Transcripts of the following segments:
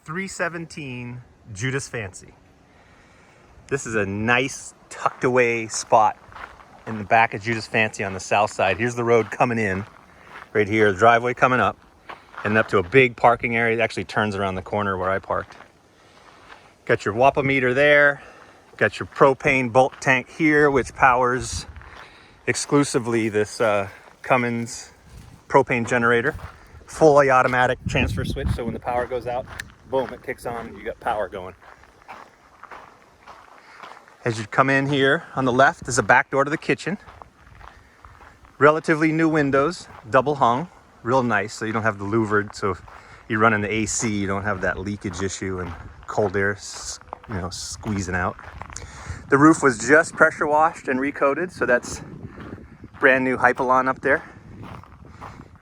317 Judith Fancy. This is a nice tucked away spot in the back of Judith Fancy on the south side. Here's the road coming in, right here, the driveway coming up, and up to a big parking area. It actually turns around the corner where I parked. Got your WAPA meter there. Got your propane bulk tank here, which powers exclusively this Cummins propane generator. Fully automatic transfer switch, so when the power goes out, boom, it kicks on and you got power going. As you come in here, on the left is a back door to the kitchen. Relatively new windows, double hung, real nice, so you don't have the louvered, so if you run in the AC, you don't have that leakage issue and cold air, squeezing out. The roof was just pressure washed and recoated, so that's brand new Hypalon up there.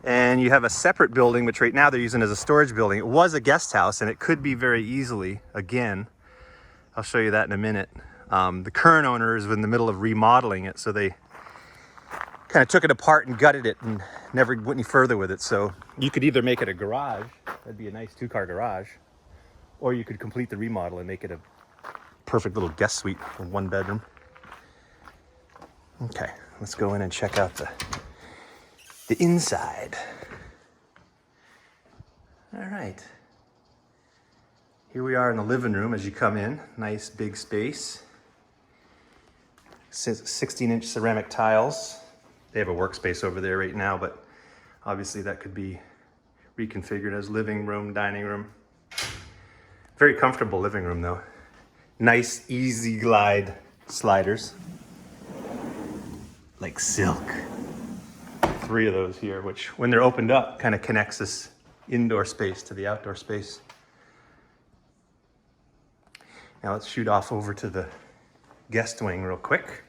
And you have a separate building, which right now they're using as a storage building. It was a guest house, and it could be very easily, again, I'll show you that in a minute. The current owner is in the middle of remodeling it, so they kind of took it apart and gutted it and never went any further with it. So you could either make it a garage, that'd be a nice 2-car garage, or you could complete the remodel and make it a perfect little guest suite for 1 bedroom. Okay, let's go in and check out the inside. All right. Here we are in the living room as you come in. Nice big space. 16-inch ceramic tiles. They have a workspace over there right now, but obviously that could be reconfigured as living room, dining room. Very comfortable living room though. Nice, easy glide sliders. Like silk. 3 of those here, which when they're opened up, kind of connects this indoor space to the outdoor space. Now let's shoot off over to the guest wing real quick.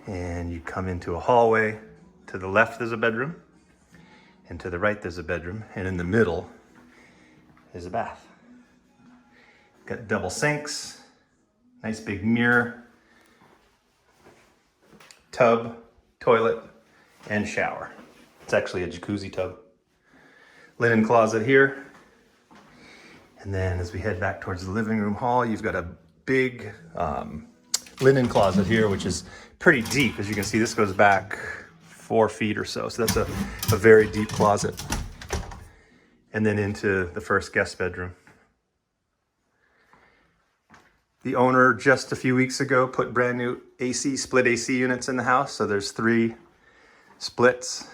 And you come into a hallway. To the left there's a bedroom, and to the right there's a bedroom, and in the middle is a bath. Got double sinks, nice big mirror, tub, toilet, and shower. It's actually a jacuzzi tub. Linen closet here. And then as we head back towards the living room hall, you've got a big linen closet here, which is pretty deep. As you can see, this goes back 4 feet or so. So that's a very deep closet. And then into the first guest bedroom. The owner just a few weeks ago put brand new split AC units in the house. So there's 3 splits,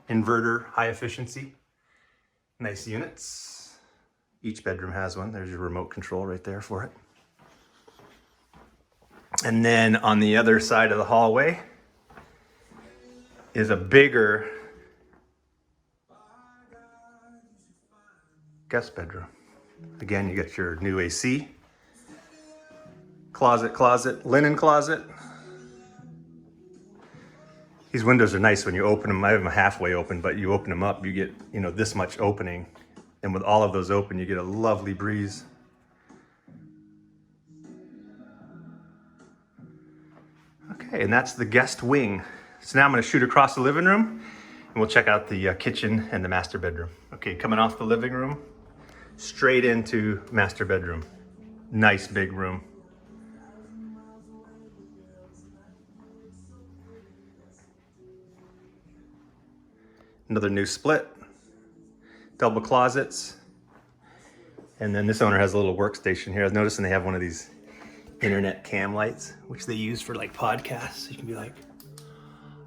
inverter, high efficiency, nice units. Each bedroom has one. There's your remote control right there for it. And then on the other side of the hallway is a bigger guest bedroom. Again, you got your new AC. Closet, linen closet. These windows are nice when you open them. I have them halfway open, but you open them up, you get, this much opening. And with all of those open, you get a lovely breeze. Okay, and that's the guest wing. So now I'm gonna shoot across the living room and we'll check out the kitchen and the master bedroom. Okay, coming off the living room, straight into master bedroom. Nice big room. Another new split, double closets. And then this owner has a little workstation here. I was noticing they have one of these internet cam lights, which they use for like podcasts. You can be like,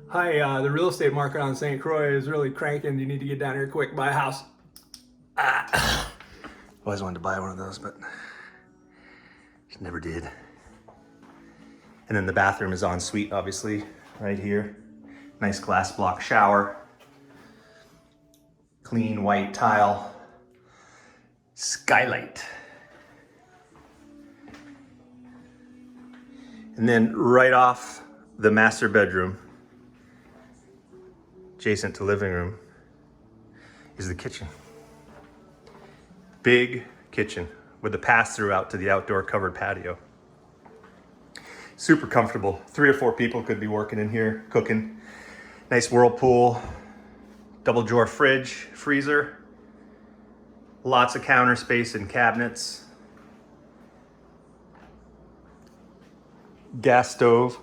hi, the real estate market on St. Croix is really cranking. You need to get down here quick, buy a house. Always wanted to buy one of those, but just never did. And then the bathroom is en suite, obviously, right here. Nice glass block shower. Clean white tile. Skylight. And then right off the master bedroom, adjacent to living room, is the kitchen. Big kitchen with a pass-through out to the outdoor covered patio. Super comfortable. 3 or 4 people could be working in here, cooking. Nice whirlpool, double drawer fridge, freezer, lots of counter space and cabinets, gas stove,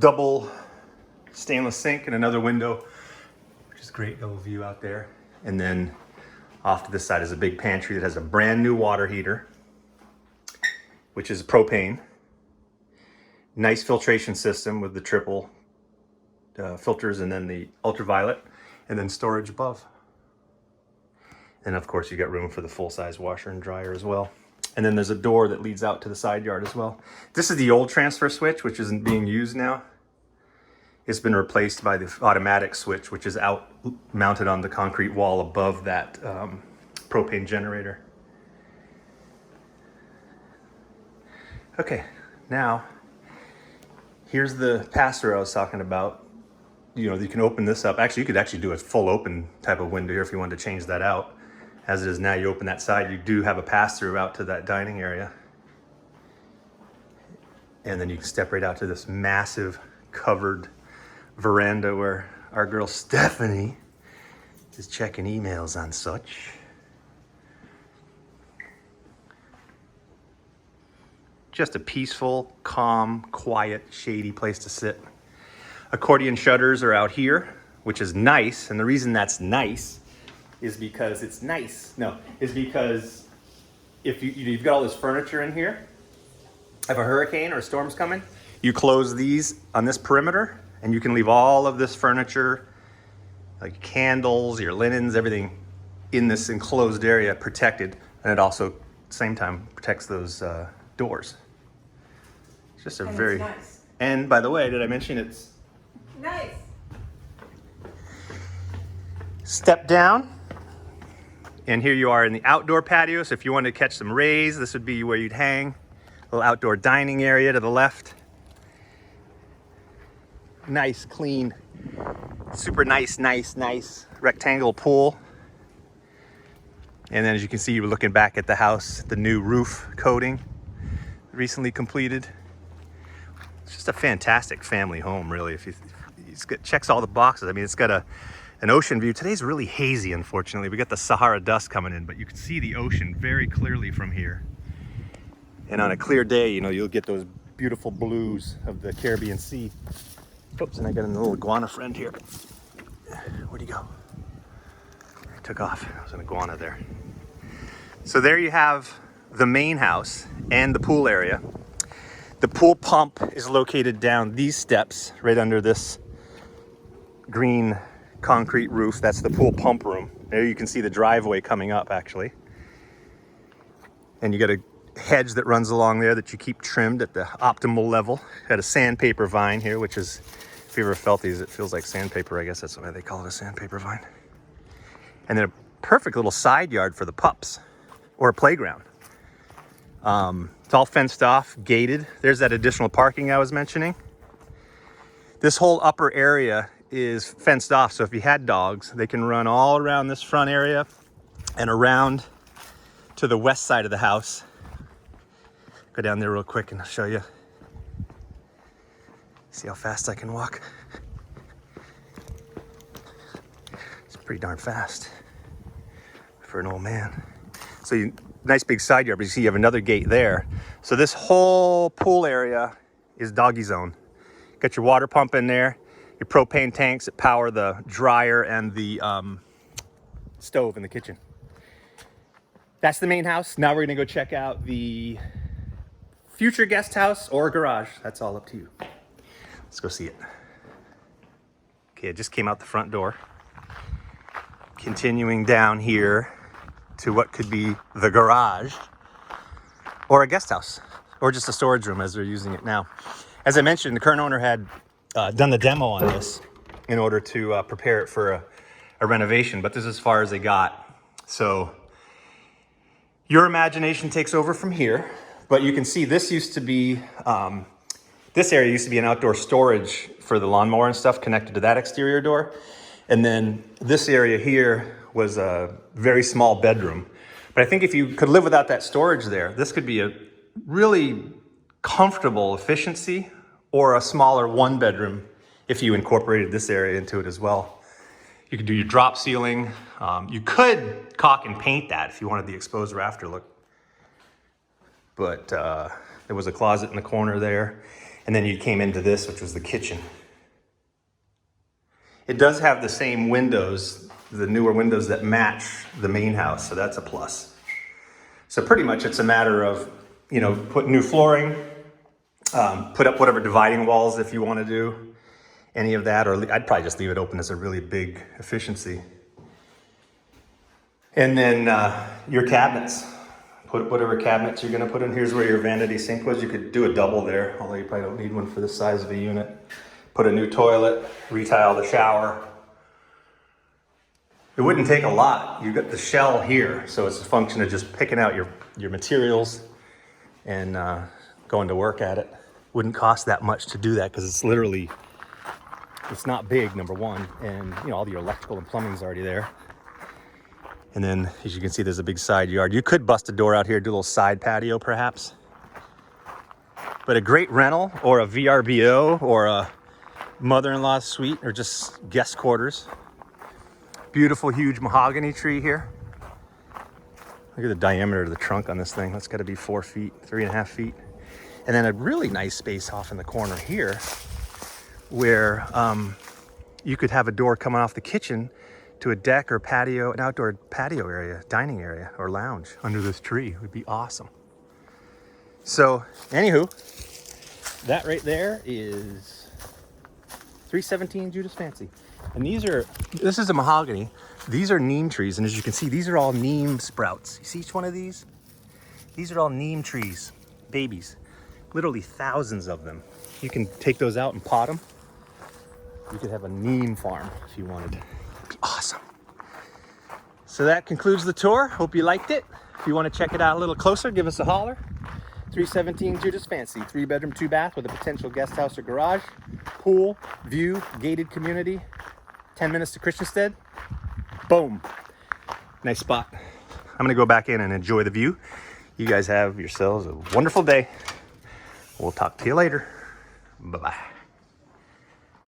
double stainless sink and another window, which is great, little view out there. And then off to this side is a big pantry that has a brand new water heater, which is propane. Nice filtration system with the triple filters and then the ultraviolet, and then storage above. And of course you got room for the full-size washer and dryer as well. And then there's a door that leads out to the side yard as well. This is the old transfer switch, which isn't being used now. It's been replaced by the automatic switch, which is out mounted on the concrete wall above that propane generator. Okay, now here's the pass-through I was talking about. You know, you can open this up. Actually, you could actually do a full open type of window here if you wanted to change that out. As it is now, you open that side, you do have a pass-through out to that dining area. And then you can step right out to this massive covered veranda where our girl Stephanie is checking emails and such. Just a peaceful, calm, quiet, shady place to sit. Accordion shutters are out here, which is nice. And the reason that's nice is because it's nice. No, is because if you've got all this furniture in here, if a hurricane or a storm's coming, you close these on this perimeter and you can leave all of this furniture, like candles, your linens, everything in this enclosed area protected. And it also, at the same time, protects those doors. It's just a very nice. And by the way, did I mention it's nice? Step down. And here you are in the outdoor patio. So if you wanted to catch some rays, this would be where you'd hang. A little outdoor dining area to the left. Nice, clean, super nice rectangle pool. And then as you can see, you're looking back at the house, the new roof coating recently completed. It's just a fantastic family home, really. It checks all the boxes. I mean, it's got an ocean view. Today's really hazy, unfortunately. We got the Sahara dust coming in, but you can see the ocean very clearly from here. And on a clear day, you know, you'll get those beautiful blues of the Caribbean Sea. Oops, and I got a little iguana friend here. Where'd he go? He took off. There's an iguana there. So there you have the main house and the pool area. The pool pump is located down these steps right under this green concrete roof. That's the pool pump room. There you can see the driveway coming up, actually. And you got a hedge that runs along there that you keep trimmed at the optimal level. Got a sandpaper vine here, which is, if you ever felt these, it feels like sandpaper. I guess that's why they call it a sandpaper vine. And then a perfect little side yard for the pups, or a playground. It's all fenced off, gated. There's that additional parking I was mentioning. This whole upper area is fenced off, so if you had dogs, they can run all around this front area and around to the west side of the house. Go down there real quick and I'll show you. See how fast I can walk? It's pretty darn fast for an old man. So nice big side yard, but you see you have another gate there. So this whole pool area is doggy zone. Got your water pump in there, your propane tanks that power the dryer and the stove in the kitchen. That's the main house. Now we're gonna go check out the future guest house or garage. That's all up to you. Let's go see it. Okay, I just came out the front door. Continuing down here to what could be the garage or a guest house or just a storage room as they're using it now. As I mentioned, the current owner had done the demo on this in order to prepare it for a renovation, but this is as far as they got. So your imagination takes over from here, but you can see this used to be, this area used to be an outdoor storage for the lawnmower and stuff connected to that exterior door. And then this area here was a very small bedroom. But I think if you could live without that storage there, this could be a really comfortable efficiency or a smaller one bedroom if you incorporated this area into it as well. You could do your drop ceiling. You could caulk and paint that if you wanted the exposed rafter look. But there was a closet in the corner there. And then you came into this, which was the kitchen. It does have the same windows, the newer windows that match the main house, so that's a plus. So pretty much it's a matter of, you know, put new flooring, put up whatever dividing walls if you want to do any of that, or I'd probably just leave it open as a really big efficiency. And then your cabinets. Put whatever cabinets you're gonna put in. Here's where your vanity sink was. You could do a double there, although you probably don't need one for the size of a unit. Put a new toilet, retile the shower. It wouldn't take a lot. You've got the shell here, so it's a function of just picking out your materials and going to work at it. Wouldn't cost that much to do that because it's literally, it's not big, number one, and you know all your electrical and plumbing's already there. And then, as you can see, there's a big side yard. You could bust a door out here, do a little side patio perhaps. But a great rental or a VRBO or a mother-in-law's suite or just guest quarters. Beautiful, huge mahogany tree here. Look at the diameter of the trunk on this thing. That's got to be 4 feet, 3.5 feet. And then a really nice space off in the corner here where you could have a door coming off the kitchen to a deck or patio, an outdoor patio area, dining area, or lounge under this tree. It would be awesome. So, anywho, that right there is 317 Judith Fancy. And this is a mahogany. These are neem trees, and as you can see, these are all neem sprouts. You see each one of these? These are all neem trees, babies. Literally thousands of them. You can take those out and pot them. You could have a neem farm if you wanted. It'd be awesome. So that concludes the tour. Hope you liked it. If you want to check it out a little closer, give us a holler. 317 Judith Fancy, 3-bedroom, 2-bath with a potential guest house or garage, pool, view, gated community, 10 minutes to Christiansted. Boom. Nice spot. I'm gonna go back in and enjoy the view. You guys have yourselves a wonderful day. We'll talk to you later. Bye-bye.